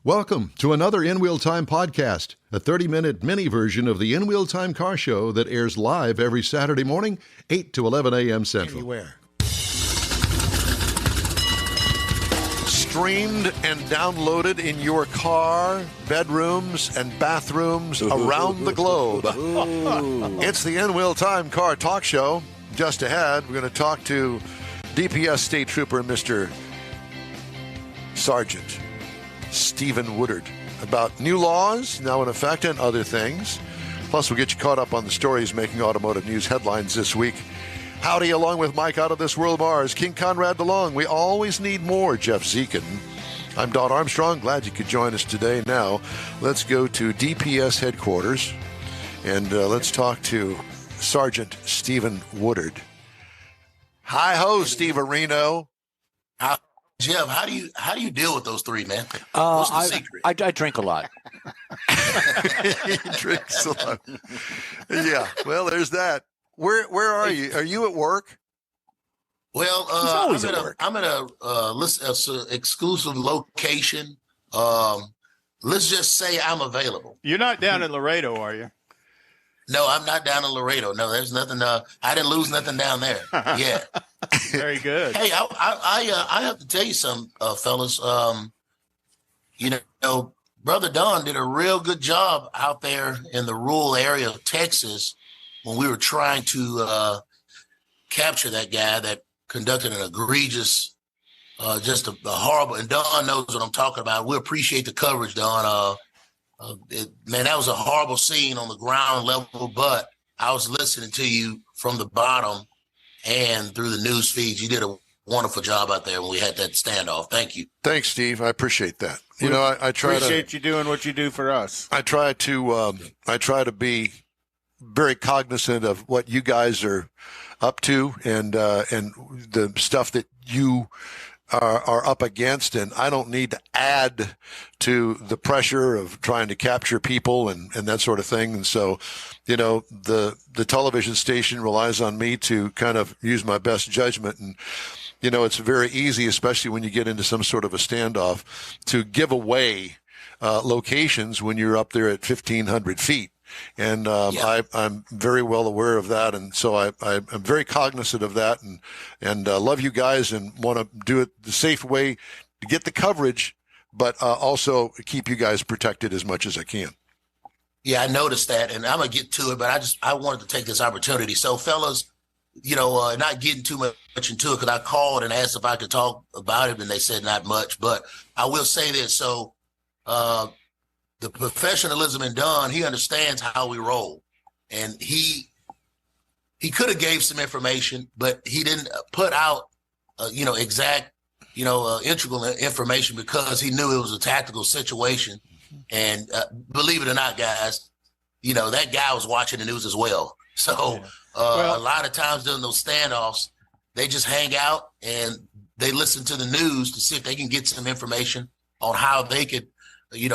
Welcome to another In Wheel Time podcast, a 30-minute mini version of the In Wheel Time car show that airs live every Saturday morning, 8 to 11 a.m. Central. Anywhere. Streamed and downloaded in your car, bedrooms, and bathrooms around the globe. It's the In Wheel Time Car Talk Show. Just ahead, we're going to talk to DPS State Trooper Mr. Sergeant Steven Woodard about new laws now in effect and other things. Plus, we'll get you caught up on the stories making automotive news headlines this week. Howdy, along with Mike out of this world Mars, King Conrad DeLong. We always need more, Jeff Zekin. I'm Don Armstrong. Glad you could join us today. Now, let's go to DPS headquarters and let's talk to Sergeant Steven Woodard. Hi-ho, Steve Areno. Jeff, how do you deal with those three, man? What's the secret? I drink a lot. He drinks a lot. Yeah, well, there's that. Where are you? Are you at work? Well, I'm at a exclusive location. Let's just say I'm available. You're not down in Laredo, are you? No, I'm not down in Laredo. No, there's nothing. I didn't lose nothing down there. Yeah. Very good. Hey, I have to tell you something, fellas. You know, Brother Don did a real good job out there in the rural area of Texas when we were trying to capture that guy that conducted an egregious, just a horrible. And Don knows what I'm talking about. We appreciate the coverage, Don. Man, that was a horrible scene on the ground level, but I was listening to you from the bottom and through the news feeds. You did a wonderful job out there when we had that standoff. Thank you. Thanks, Steve. I appreciate that. You know, I try appreciate you doing what you do for us. I try to be very cognizant of what you guys are up to and the stuff that you are up against, and I don't need to add to the pressure of trying to capture people and that sort of thing. And so, you know, the television station relies on me to kind of use my best judgment. And, you know, it's very easy, especially when you get into some sort of a standoff, to give away locations when you're up there at 1,500 feet. And I'm very well aware of that, and so I'm very cognizant of that, and love you guys, and want to do it the safe way to get the coverage, but also keep you guys protected as much as I can. Yeah, I noticed that, and I'm gonna get to it, but I wanted to take this opportunity. So, fellas, you know, not getting too much into it, because I called and asked if I could talk about it, and they said not much. But I will say this: so. The professionalism in Don, he understands how we roll, and he could have gave some information, but he didn't put out, exact, integral information, because he knew it was a tactical situation. And believe it or not, guys, you know, that guy was watching the news as well. So a lot of times during those standoffs, they just hang out and they listen to the news to see if they can get some information on how they could,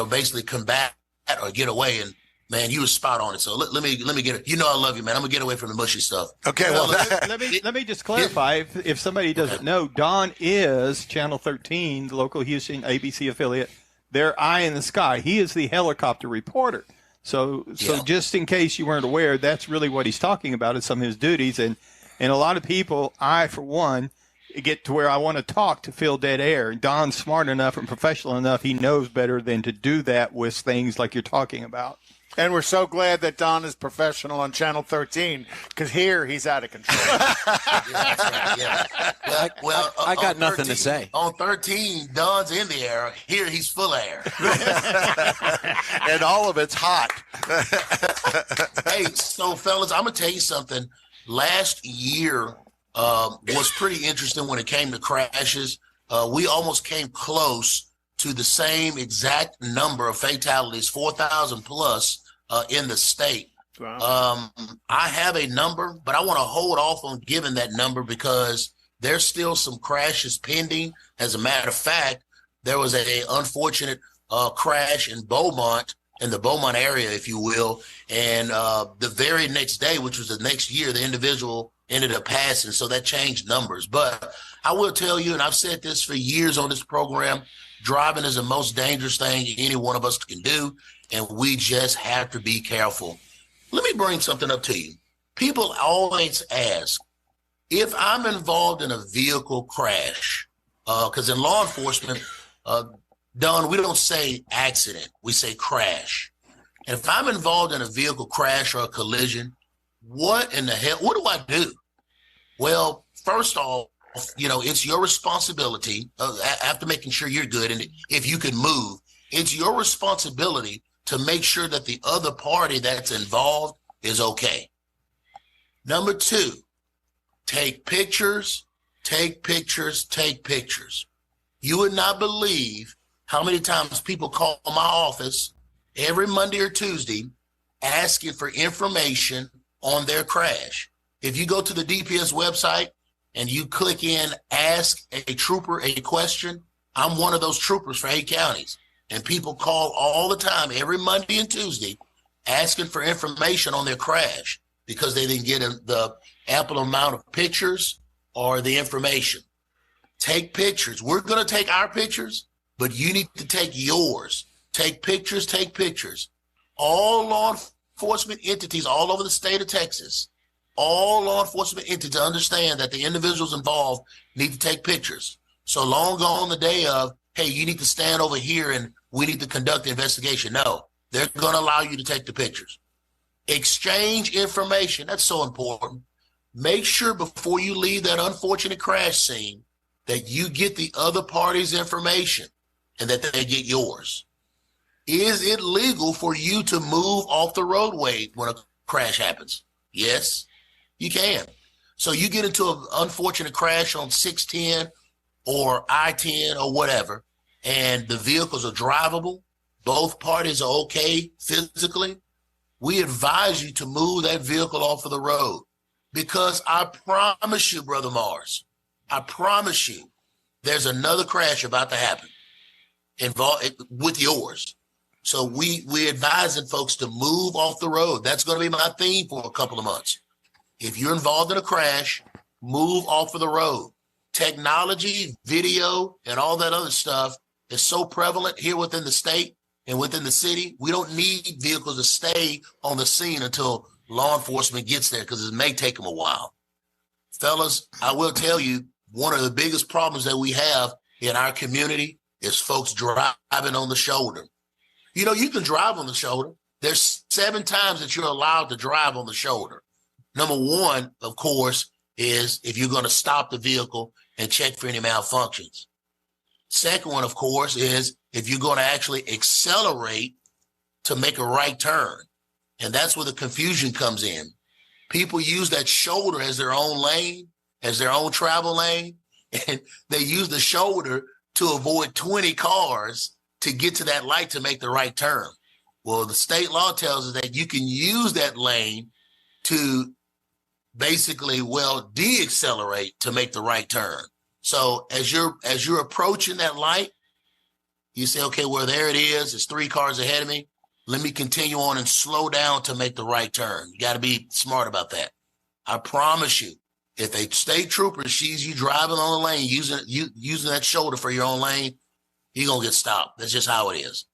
basically combat or get away. And man, you were spot on it. So let me get it. You know, I love you, man. I'm gonna get away from the mushy stuff. Okay. Well, let me just clarify. If somebody doesn't know, Don is Channel 13, the local Houston ABC affiliate. Their eye in the sky. He is the helicopter reporter. So just in case you weren't aware, that's really what he's talking about is some of his duties. And a lot of people, I for one, get to where I want to talk to fill dead air. Don's smart enough and professional enough. He knows better than to do that with things like you're talking about. And we're so glad that Don is professional on Channel 13, because here he's out of control. That's right, yeah. Well, I got nothing 13, to say. On 13, Don's in the air. Here he's full of air. And all of it's hot. Hey, so fellas, I'm going to tell you something. Last year, was pretty interesting when it came to crashes. We almost came close to the same exact number of fatalities, 4,000 plus in the state. Wow. I have a number, but I want to hold off on giving that number because there's still some crashes pending. As a matter of fact, there was a unfortunate crash in Beaumont, in the Beaumont area, if you will. And the very next day, which was the next year, the individual ended up passing. So that changed numbers. But I will tell you, and I've said this for years on this program, Driving is the most dangerous thing any one of us can do, and we just have to be careful. Let me bring something up to you. People always ask, if I'm involved in a vehicle crash, because in law enforcement, Don, we don't say accident, we say crash. And if I'm involved in a vehicle crash or a collision, what in the hell, what do I do? Well, first off, it's your responsibility, after making sure you're good, and if you can move, it's your responsibility to make sure that the other party that's involved is okay. Number two, take pictures, take pictures, take pictures. You would not believe how many times people call my office every Monday or Tuesday asking for information on their crash. If you go to the DPS website and you click in Ask a Trooper a Question, I'm one of those troopers for 8 counties. And people call all the time, every Monday and Tuesday, asking for information on their crash because they didn't get the ample amount of pictures or the information. Take pictures. We're going to take our pictures, but you need to take yours. Take pictures, take pictures. All law enforcement entities all over the state of Texas, all law enforcement entities understand that the individuals involved need to take pictures. So long gone the day of, hey, you need to stand over here and we need to conduct the investigation. No, they're going to allow you to take the pictures. Exchange information. That's so important. Make sure before you leave that unfortunate crash scene that you get the other party's information and that they get yours. Is it legal for you to move off the roadway when a crash happens? Yes, you can. So you get into an unfortunate crash on 610 or I-10 or whatever, and the vehicles are drivable, both parties are okay physically, we advise you to move that vehicle off of the road. Because I promise you, Brother Mars, I promise you, there's another crash about to happen involved with yours. So we advising folks to move off the road. That's going to be my theme for a couple of months. If you're involved in a crash, move off of the road. Technology, video, and all that other stuff is so prevalent here within the state and within the city. We don't need vehicles to stay on the scene until law enforcement gets there because it may take them a while. Fellas, I will tell you, one of the biggest problems that we have in our community is folks driving on the shoulder. You know, you can drive on the shoulder. There's 7 times that you're allowed to drive on the shoulder. Number one, of course, is if you're going to stop the vehicle and check for any malfunctions. Second one, of course, is if you're going to actually accelerate to make a right turn. And that's where the confusion comes in. People use that shoulder as their own lane, as their own travel lane, and they use the shoulder to avoid 20 cars to get to that light to make the right turn. Well, the state law tells us that you can use that lane to basically, de-accelerate to make the right turn. So as you're approaching that light, you say, okay, well, there it is. It's 3 cars ahead of me. Let me continue on and slow down to make the right turn. You got to be smart about that. I promise you, if a state trooper sees you driving on the lane, using that shoulder for your own lane, you're going to get stopped. That's just how it is.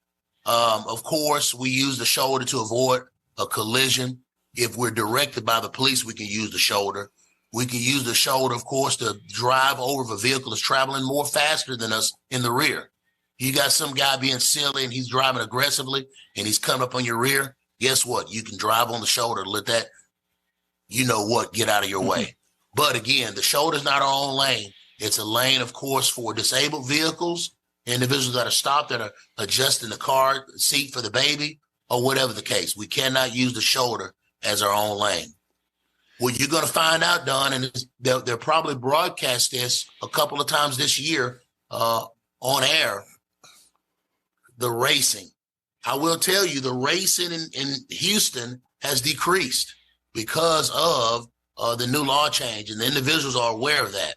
Of course, we use the shoulder to avoid a collision. If we're directed by the police, we can use the shoulder. We can use the shoulder, of course, to drive over if a vehicle that's traveling more faster than us in the rear. You got some guy being silly and he's driving aggressively and he's coming up on your rear. Guess what? You can drive on the shoulder to let that, get out of your way. But again, the shoulder's not our own lane. It's a lane, of course, for disabled vehicles, individuals that are stopped, that are adjusting the car seat for the baby, or whatever the case. We cannot use the shoulder as our own lane. What you're going to find out, Don, and they'll probably broadcast this a couple of times this year on air, the racing. I will tell you, the racing in Houston has decreased because of the new law change, and the individuals are aware of that.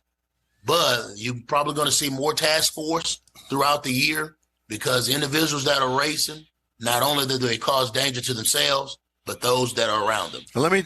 But you're probably going to see more task force throughout the year because individuals that are racing, not only do they cause danger to themselves, but those that are around them. Let me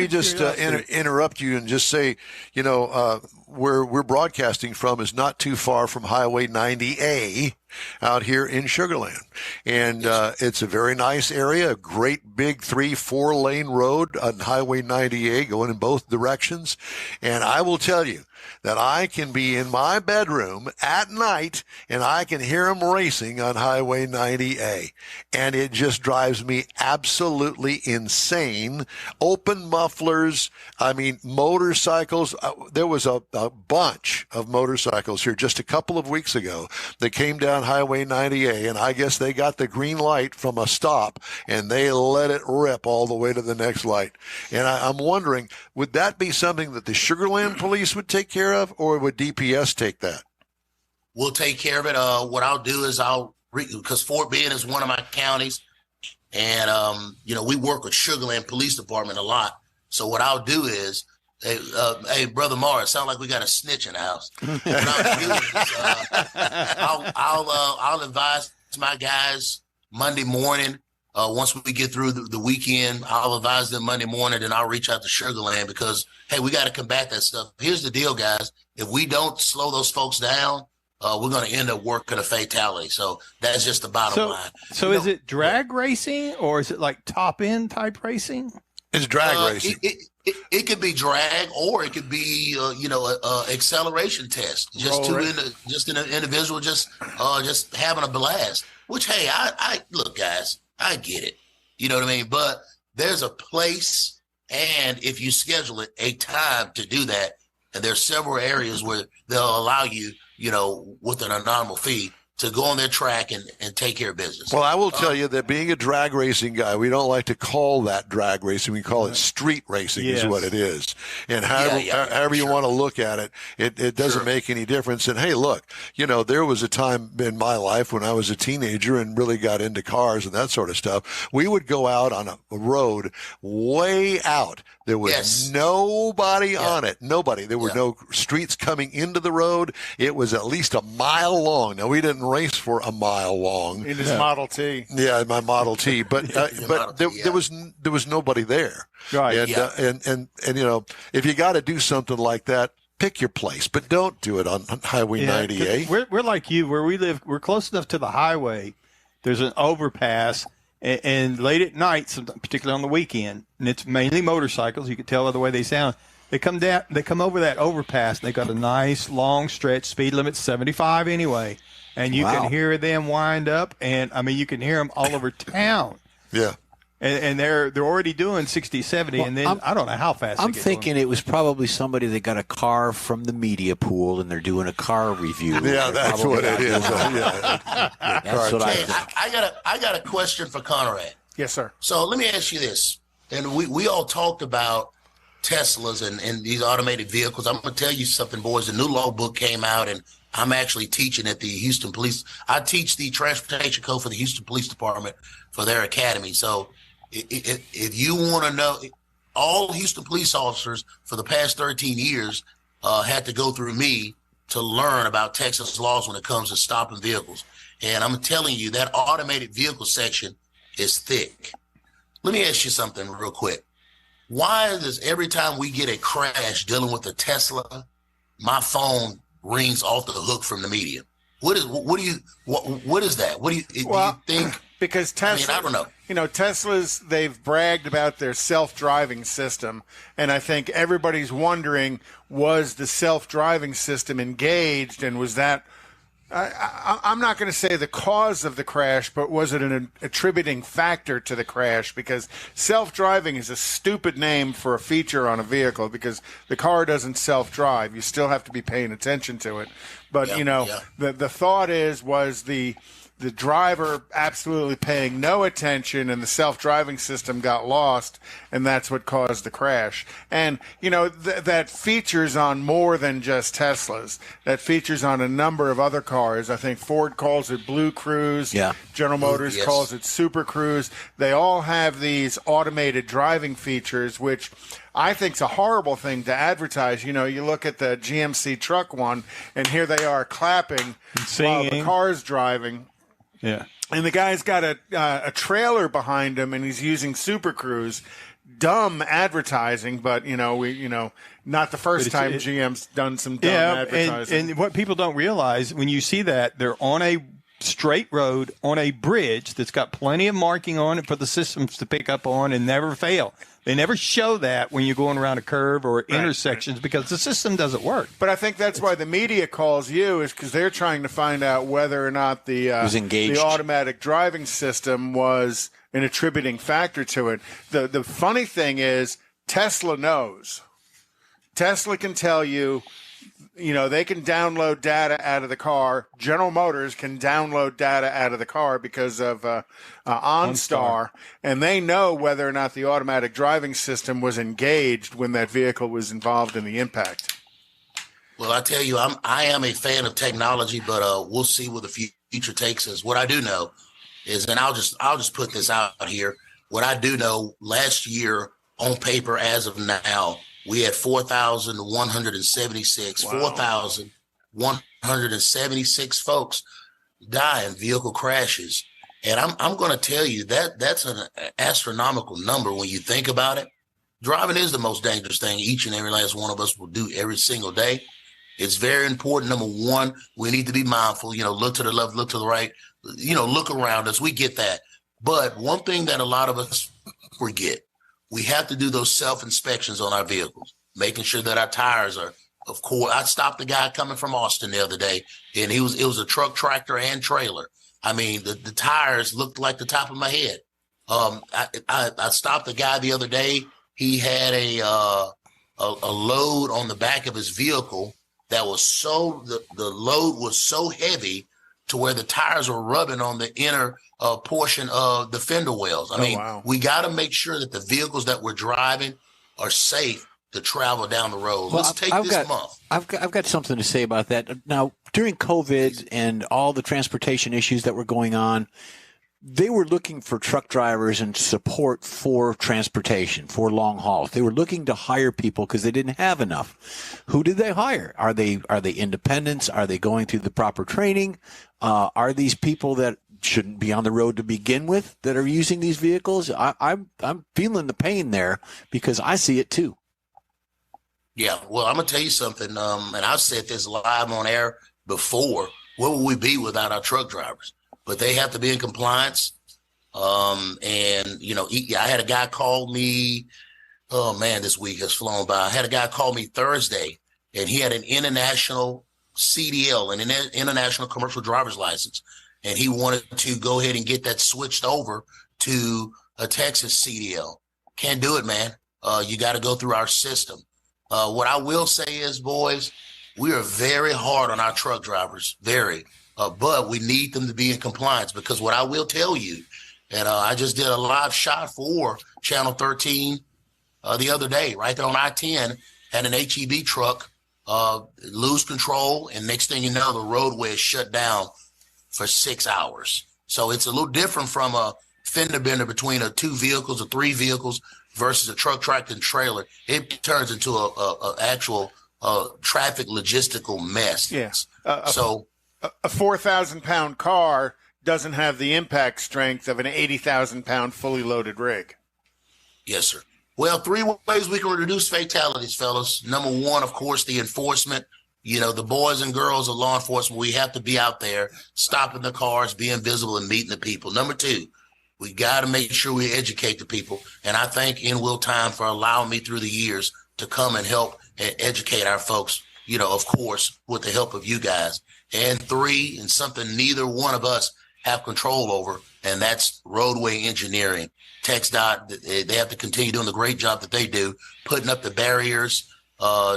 just interrupt you and just say, where we're broadcasting from is not too far from Highway 90A, out here in Sugar Land. And it's a very nice area, a great big 3-4 lane road on Highway 98 going in both directions. And I will tell you that I can be in my bedroom at night and I can hear them racing on Highway 90A. And it just drives me absolutely insane. Open mufflers, I mean, motorcycles. There was a bunch of motorcycles here just a couple of weeks ago that came down Highway 90A, and I guess they got the green light from a stop and they let it rip all the way to the next light. And I'm wondering, would that be something that the Sugar Land police would take care of, or would DPS take that? We'll take care of it. What I'll do is because Fort Bend is one of my counties, and we work with Sugar Land Police Department a lot. So what I'll do is, hey, Brother Morris, sound like we got a snitch in the house. What I'll do is, I'll advise my guys Monday morning. Once we get through the weekend, I'll advise them Monday morning, and I'll reach out to Sugar Land because, hey, we got to combat that stuff. Here's the deal, guys. If we don't slow those folks down, we're going to end up working a fatality. So that's just the bottom line. So is it drag racing, or is it like top-end type racing? It's drag racing. It could be drag, or it could be acceleration test. Just an individual just having a blast. Which, hey, I look, guys, I get it. You know what I mean? But there's a place, and if you schedule it, a time to do that. And there's several areas where they'll allow you, with an nominal fee, to go on their track and take care of business. Well, I will tell you that being a drag racing guy, we don't like to call that drag racing. We call it street racing is what it is. And however you want to look at it, it doesn't make any difference. And, hey, look, there was a time in my life when I was a teenager and really got into cars and that sort of stuff. We would go out on a road way out. There was nobody on it. Nobody. There were no streets coming into the road. It was at least a mile long. Now, we didn't race for a mile long. In his Model T. Yeah, my Model T. But there was nobody there. Right. And if you got to do something like that, pick your place, but don't do it on Highway 98. We're like you, where we live. We're close enough to the highway. There's an overpass. And late at night, particularly on the weekend, and it's mainly motorcycles. You can tell by the way they sound. They come down. They come over that overpass. And they got a nice long stretch. Speed limit 75 anyway, and you can hear them wind up. And I mean, you can hear them all over town. Yeah. And they're already doing 60, 70, and then I don't know how fast. I'm thinking it was probably somebody that got a car from the media pool, and they're doing a car review. Yeah, that's what it is. That's what I got a question for Conrad. Yes, sir. So let me ask you this, and we all talked about Teslas and these automated vehicles. I'm going to tell you something, boys. The new law book came out, and I'm actually teaching at the Houston Police. I teach the transportation code for the Houston Police Department for their academy. So if you want to know, all Houston police officers for the past 13 years had to go through me to learn about Texas laws when it comes to stopping vehicles. And I'm telling you, that automated vehicle section is thick. Let me ask you something real quick. Why does every time we get a crash dealing with a Tesla, my phone rings off the hook from the media? What is that? Do you think? Because Tesla, I don't know. Tesla's, they've bragged about their self-driving system, and I think everybody's wondering, was the self-driving system engaged, and was that, I'm not going to say the cause of the crash, but was it an attributing factor to the crash? Because self-driving is a stupid name for a feature on a vehicle, because the car doesn't self-drive. You still have to be paying attention to it. But, the thought was the driver absolutely paying no attention, and the self-driving system got lost, and that's what caused the crash. And, that features on more than just Teslas. That features on a number of other cars. I think Ford calls it Blue Cruise. Yeah. General Motors calls it Super Cruise. They all have these automated driving features, which I think is a horrible thing to advertise. You look at the GMC truck one, and here they are clapping while the car's driving. Yeah. And the guy's got a trailer behind him, and he's using Super Cruise. Dumb advertising, but not the first time GM's done some dumb advertising. And what people don't realize, when you see that, they're on a straight road on a bridge that's got plenty of marking on it for the systems to pick up on and never fail. They never show that when you're going around a curve or intersections because the system doesn't work. But I think that's why the media calls you, is because they're trying to find out whether or not the automatic driving system was an attributing factor to it. The funny thing is Tesla knows. Tesla can tell you, they can download data out of the car. General Motors can download data out of the car because of OnStar, and they know whether or not the automatic driving system was engaged when that vehicle was involved in the impact. Well, I tell you, I am a fan of technology, but we'll see where the future takes us. What I do know is, and I'll just put this out here. What I do know, last year on paper, as of now, we had 4,176, 4,176 folks die in vehicle crashes. And I'm going to tell you that's an astronomical number when you think about it. Driving is the most dangerous thing each and every last one of us will do every single day. It's very important. Number one, we need to be mindful, look to the left, look to the right, look around us. We get that. But one thing that a lot of us forget, we have to do those self-inspections on our vehicles, making sure that our tires are, of course. I stopped a guy coming from Austin the other day, and it was a truck, tractor, and trailer. I mean, the tires looked like the top of my head. I stopped a guy the other day. He had a load on the back of his vehicle that was the load was so heavy to where the tires were rubbing on the inner portion of the fender wells. I mean, we got to make sure that the vehicles that we're driving are safe to travel down the road. Well, Let's take this month. I've got something to say about that. Now, during COVID and all the transportation issues that were going on, they were looking for truck drivers and support for transportation, for long hauls. They were looking to hire people because they didn't have enough. Who did they hire? Are they independents? Are they going through the proper training? Are these people that shouldn't be on the road to begin with that are using these vehicles? I'm feeling the pain there because I see it too. Yeah, well, I'm going to tell you something, and I've said this live on air before. Where would we be without our truck drivers? But they have to be in compliance. I had a guy call me, oh man, this week has flown by. I had a guy call me Thursday, and he had an international CDL, an international commercial driver's license. And he wanted to go ahead and get that switched over to a Texas CDL. Can't do it, man. You got to go through our system. What I will say is, boys, we are very hard on our truck drivers, but we need them to be in compliance, because what I will tell you, and I just did a live shot for Channel 13 the other day, right there on I-10, had an HEB truck lose control, and next thing you know, the roadway is shut down for 6 hours. So it's a little different from a fender bender between two vehicles or three vehicles versus a truck, tractor, and trailer. It turns into a actual traffic logistical mess. Yes. So a 4,000-pound car doesn't have the impact strength of an 80,000-pound fully loaded rig. Yes, sir. Well, 3 ways we can reduce fatalities, fellas. Number one, of course, the enforcement. The boys and girls of law enforcement, we have to be out there stopping the cars, being visible, and meeting the people. Number two, we got to make sure we educate the people. And I thank In Will Time for allowing me through the years to come and help and educate our folks, of course, with the help of you guys. And 3, and something neither one of us have control over, and that's roadway engineering. TxDOT, they have to continue doing the great job that they do, putting up the barriers,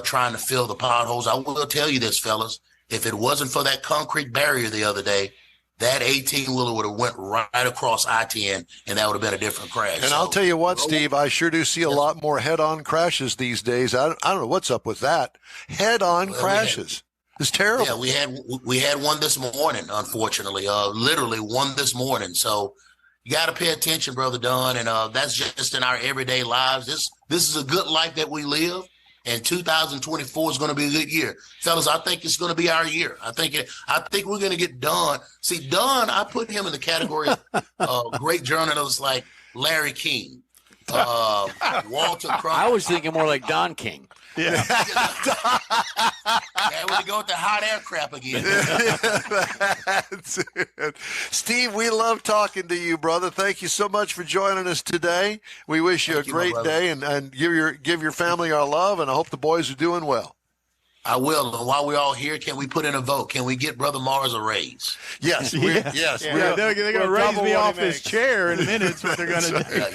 trying to fill the potholes. I will tell you this, fellas, if it wasn't for that concrete barrier the other day, that 18-wheeler would have went right across I-10, and that would have been a different crash. And I'll tell you what, Steve, I sure do see a lot more head-on crashes these days. I don't know what's up with that. Head-on crashes. It's terrible. Yeah, we had one this morning, unfortunately, literally one this morning. So you got to pay attention, Brother Don, and that's just in our everyday lives. This is a good life that we live. And 2024 is going to be a good year. Fellas, I think it's going to be our year. I think we're going to get Don. See, Don, I put him in the category of great journalists like Larry King, Walter Crump. I was thinking more like Don King. Yeah. Yeah, we go with the hot air crap again. That's it. Steve, we love talking to you, brother. Thank you so much for joining us today. We wish you Thank a you, my great brother. day, and give your family our love, and I hope the boys are doing well. I will. And while we're all here, can we put in a vote? Can we get Brother Mars a raise? Yes, yes. Yeah, they're going to We'll raise double me what he off his makes. chair in a minute. That's what they're going to do.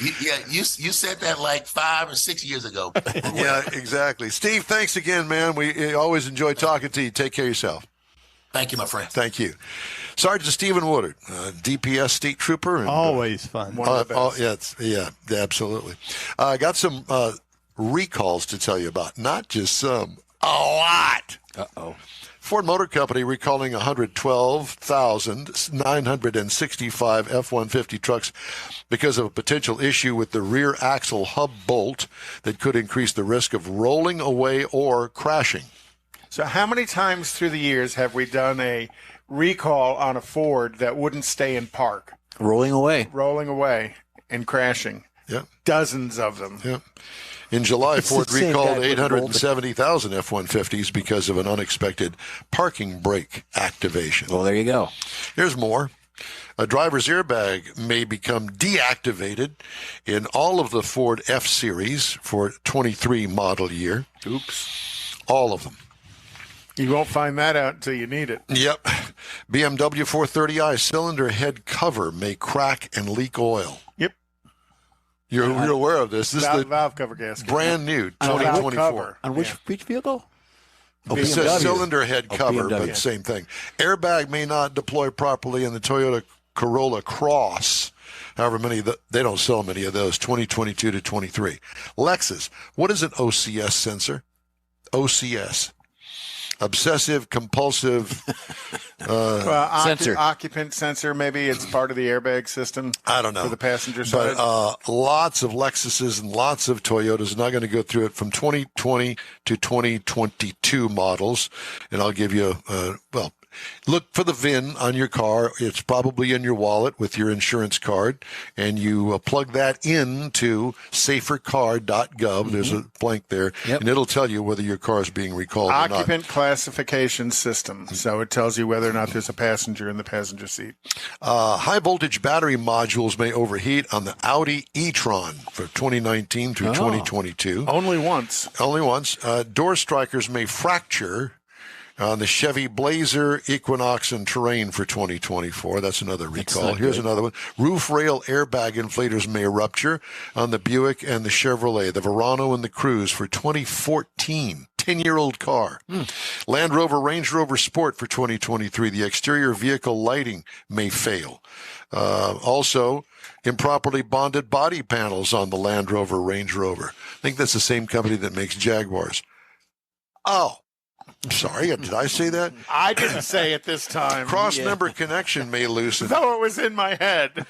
You said that like 5 or 6 years ago. Yeah, exactly. Steve, thanks again, man. We always enjoy talking to you. Take care of yourself. Thank you, my friend. Thank you. Sergeant Steven Woodard, DPS State Trooper. And, Always fun. One of the best. yeah, absolutely. I got some recalls to tell you about. Not just some, a lot. Uh-oh. Ford Motor Company recalling 112,965 F-150 trucks because of a potential issue with the rear axle hub bolt that could increase the risk of rolling away or crashing. So how many times through the years have we done a recall on a Ford that wouldn't stay in park, Rolling away. rolling away and crashing? Yep. Dozens of them. Yep. In July, It's Ford the same recalled guy who rolled 870,000 F-150s because of an unexpected parking brake activation. Well, there you go. Here's more. A driver's airbag may become deactivated in all of the Ford F-Series for 23 model year. Oops. All of them. You won't find that out until you need it. Yep. BMW 430i cylinder head cover may crack and leak oil. Yep. You're aware of this. This is the Valve cover gasket. brand new Valve 2024. cover. On which vehicle? Oh, It says BMW. cylinder head Oh, cover, BMW. but same thing. Airbag may not deploy properly in the Toyota Corolla Cross. However many, they don't sell many of those, 2022 to 23. Lexus, what is an OCS sensor? OCS. Obsessive compulsive, Sensor. Occupant sensor, maybe it's part of the airbag system. I don't know. For the passenger side. But lots of Lexuses and lots of Toyotas. Not going to go through it from 2020 to 2022 models. And I'll give you, look for the VIN on your car. It's probably in your wallet with your insurance card. And you plug that into safercar.gov. There's a blank there. Yep. And it'll tell you whether your car is being recalled or not. Occupant classification system. So it tells you whether or not there's a passenger in the passenger seat. High voltage battery modules may overheat on the Audi e-tron for 2019 through 2022. Only once. Only once. Door strikers may fracture on the Chevy Blazer, Equinox, and Terrain for 2024. That's another recall. not Here's good. another one. Roof rail airbag inflators may rupture on the Buick and the Chevrolet, the Verano and the Cruze for 2014. 10-year-old car. Land Rover, Range Rover Sport for 2023. The exterior vehicle lighting may fail. Also, improperly bonded body panels on the Land Rover, Range Rover. I think that's the same company that makes Jaguars. Oh, sorry. Did I say that? I didn't say it this time. Cross-member connection may loosen. Though it was in my head.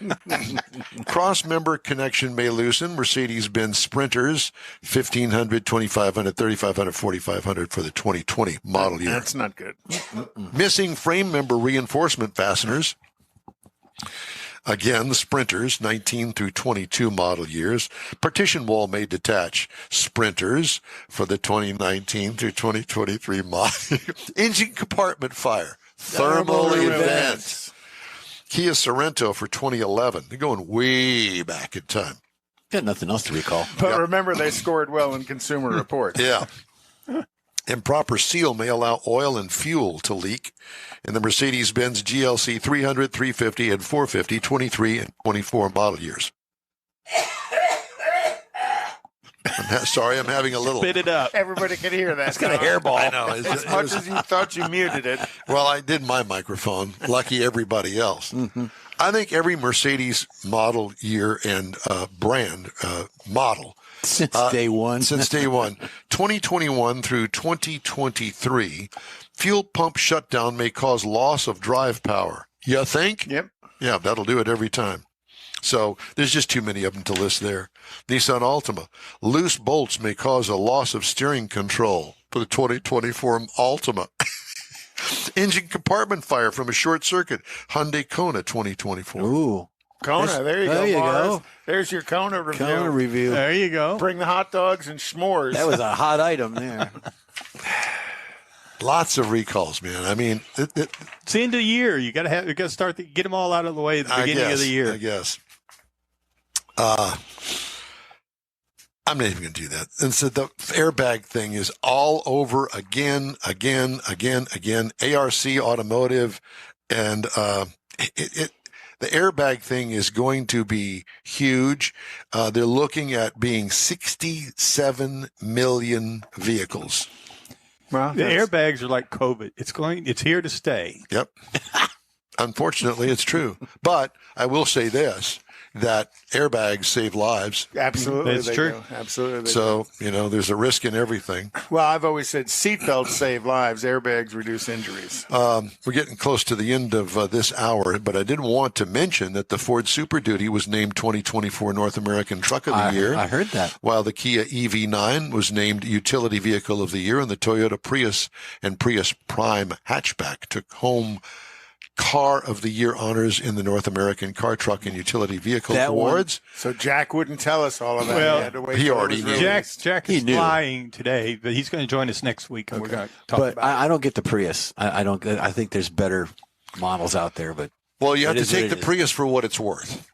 Cross-member connection may loosen. Mercedes-Benz Sprinters, 1,500, 2,500, 3,500, 4,500 for the 2020 model year. That's not good. Missing frame member reinforcement fasteners. Again, the Sprinters, 19 through 22 model years. Partition wall may detach. Sprinters for the 2019 through 2023 model. Engine compartment fire. Thermal events. Kia Sorento for 2011. They're going way back in time. Got nothing else to recall. But remember, they scored well in Consumer Reports. Yeah. Improper seal may allow oil and fuel to leak in the Mercedes-Benz GLC 300, 350, and 450, 23 and 24 model years. Sorry, I'm having a little... Spit it up. Everybody can hear that. It's got a hairball. I know. As much as you thought you muted it. Well, I did my microphone. Lucky everybody else. I think every Mercedes model year and brand model Since day one. since day one, 2021 through 2023, fuel pump shutdown may cause loss of drive power. You think? Yep. Yeah, that'll do it every time. So there's just too many of them to list there. Nissan Altima. Loose bolts may cause a loss of steering control for the 2024 Altima. Engine compartment fire from a short circuit. Hyundai Kona 2024. Ooh. Kona, there you There go, you Mars. go. There's your Kona review. Kona review. There you go. Bring the hot dogs and s'mores. That was a hot item there. Lots of recalls, man. I mean, It's the end of the year. You got to start get them all out of the way at the beginning of the year. I guess. I'm not even going to do that. And so the airbag thing is all over again. ARC Automotive, and the airbag thing is going to be huge. They're looking at being 67 million vehicles. Well, The airbags are like COVID. It's here to stay. Yep. Unfortunately, it's true. But I will say this, that airbags save lives. absolutely, That's they true. do. Absolutely. They So, there's a risk in everything. do. Well, I've always said seatbelts save lives, airbags reduce injuries. We're getting close to the end of this hour, but I did want to mention that the Ford Super Duty was named 2024 North American Truck of the Year. I heard that. While the Kia EV9 was named Utility Vehicle of the Year, and the Toyota Prius and Prius Prime hatchback took home Car of the Year honors in the North American Car, Truck, and Utility Vehicle That one- Awards. So Jack wouldn't tell us all of that. Well, He had to wait he till it already was knew. released. Jack He is knew. flying today, but he's going to join us next week, and we're going to talk But about it. I don't get the Prius. I don't. I think there's better models out there, but Well, you have It to is what take it the is. Prius for what it's worth.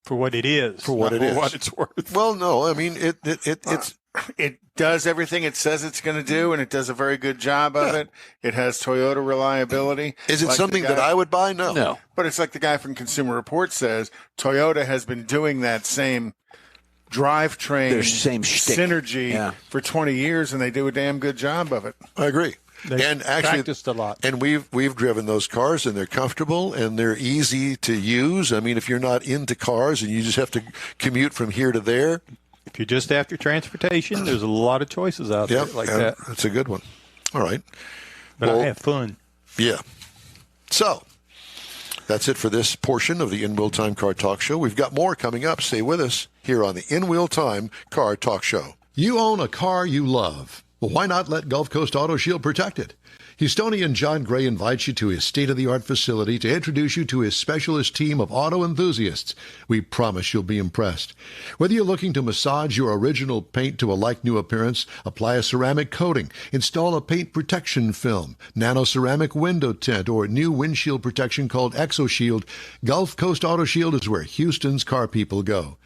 For what it is. For what not it is. For what it's worth. Well, no, I mean, it's It does everything it says it's going to do, and it does a very good job of it. It has Toyota reliability. is it Like something the that guy- I would buy? No. no. But it's like the guy from Consumer Reports says, Toyota has been doing that same drivetrain Their same shtick. synergy Yeah. for 20 years, and they do a damn good job of it. I agree. They and actually, practiced a lot. and we've driven those cars, and they're comfortable and they're easy to use. I mean, if you're not into cars and you just have to commute from here to there, If you're just after transportation, there's a lot of choices out there like and that. that's a good one. All right. But Well, I have fun. Yeah. So that's it for this portion of the In Wheel Time Car Talk Show. We've got more coming up. Stay with us here on the In Wheel Time Car Talk Show. You own a car you love. Well, why not let Gulf Coast Auto Shield protect it? Houstonian John Gray invites you to his state-of-the-art facility to introduce you to his specialist team of auto enthusiasts. We promise you'll be impressed. Whether you're looking to massage your original paint to a like-new appearance, apply a ceramic coating, install a paint protection film, nano-ceramic window tint, or new windshield protection called ExoShield, Gulf Coast Auto Shield is where Houston's car people go.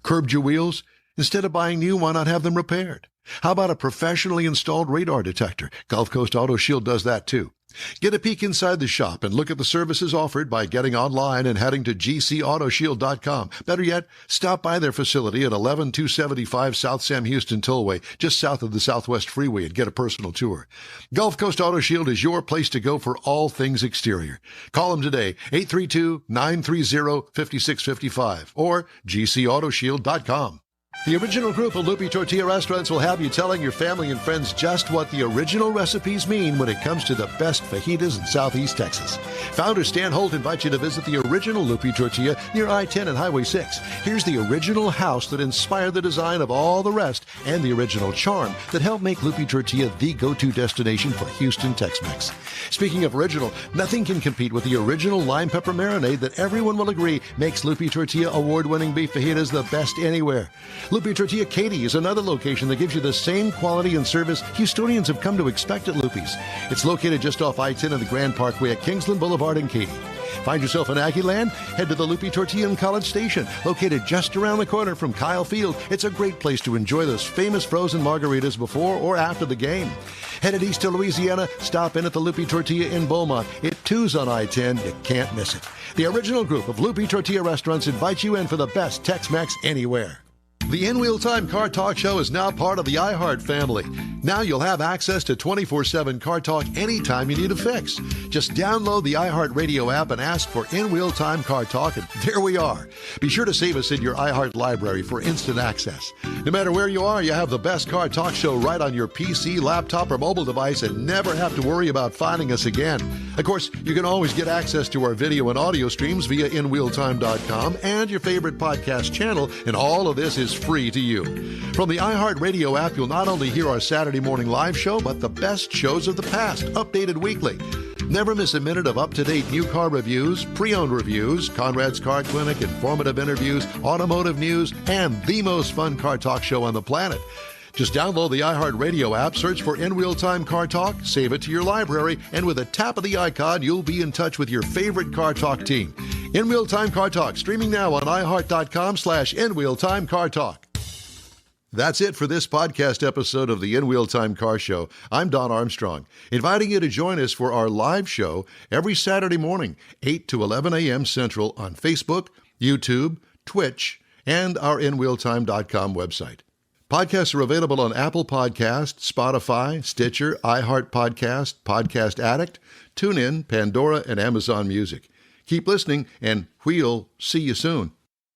Curbed your wheels? Instead of buying new, why not have them repaired? How about a professionally installed radar detector? Gulf Coast Auto Shield does that too. Get a peek inside the shop and look at the services offered by getting online and heading to gcautoshield.com. Better yet, stop by their facility at 11275 South Sam Houston Tollway, just south of the Southwest Freeway, and get a personal tour. Gulf Coast Auto Shield is your place to go for all things exterior. Call them today, 832-930-5655 or gcautoshield.com. The original group of Lupi Tortilla restaurants will have you telling your family and friends just what the original recipes mean when it comes to the best fajitas in Southeast Texas. Founder Stan Holt invites you to visit the original Lupi Tortilla near I-10 and Highway 6. Here's the original house that inspired the design of all the rest and the original charm that helped make Lupi Tortilla the go-to destination for Houston Tex-Mex. Speaking of original, nothing can compete with the original lime pepper marinade that everyone will agree makes Lupi Tortilla award-winning beef fajitas the best anywhere. Lupi Tortilla Katy is another location that gives you the same quality and service Houstonians have come to expect at Lupi's. It's located just off I-10 and the Grand Parkway at Kingsland Boulevard in Katy. Find yourself in Aggieland? Head to the Lupi Tortilla in College Station, located just around the corner from Kyle Field. It's a great place to enjoy those famous frozen margaritas before or after the game. Headed east to Louisiana, stop in at the Lupi Tortilla in Beaumont. It too's on I-10. You can't miss it. The original group of Lupi Tortilla restaurants invites you in for the best Tex-Mex anywhere. The In Wheel Time Car Talk Show is now part of the iHeart family. Now you'll have access to 24/7 Car Talk anytime you need a fix. Just download the iHeart Radio app and ask for In Wheel Time Car Talk, and there we are. Be sure to save us in your iHeart library for instant access. No matter where you are, you have the best Car Talk Show right on your PC, laptop, or mobile device and never have to worry about finding us again. Of course, you can always get access to our video and audio streams via InWheelTime.com and your favorite podcast channel, and all of this is free to you. From the iHeart Radio app, you'll not only hear our Saturday morning live show, but the best shows of the past, updated weekly. Never miss a minute of up-to-date new car reviews, pre-owned reviews, Conrad's Car Clinic, informative interviews, automotive news, and the most fun car talk show on the planet. Just download the iHeartRadio app, search for In Real Time Car Talk, save it to your library, and with a tap of the icon, you'll be in touch with your favorite Car Talk team. In Real Time Car Talk, streaming now on iHeart.com/InRealTimeCarTalk. That's it for this podcast episode of the In Real Time Car Show. I'm Don Armstrong, inviting you to join us for our live show every Saturday morning, 8 to 11 a.m. Central on Facebook, YouTube, Twitch, and our InRealTime.com website. Podcasts are available on Apple Podcasts, Spotify, Stitcher, iHeart Podcast, Podcast Addict, TuneIn, Pandora, and Amazon Music. Keep listening, and we'll see you soon.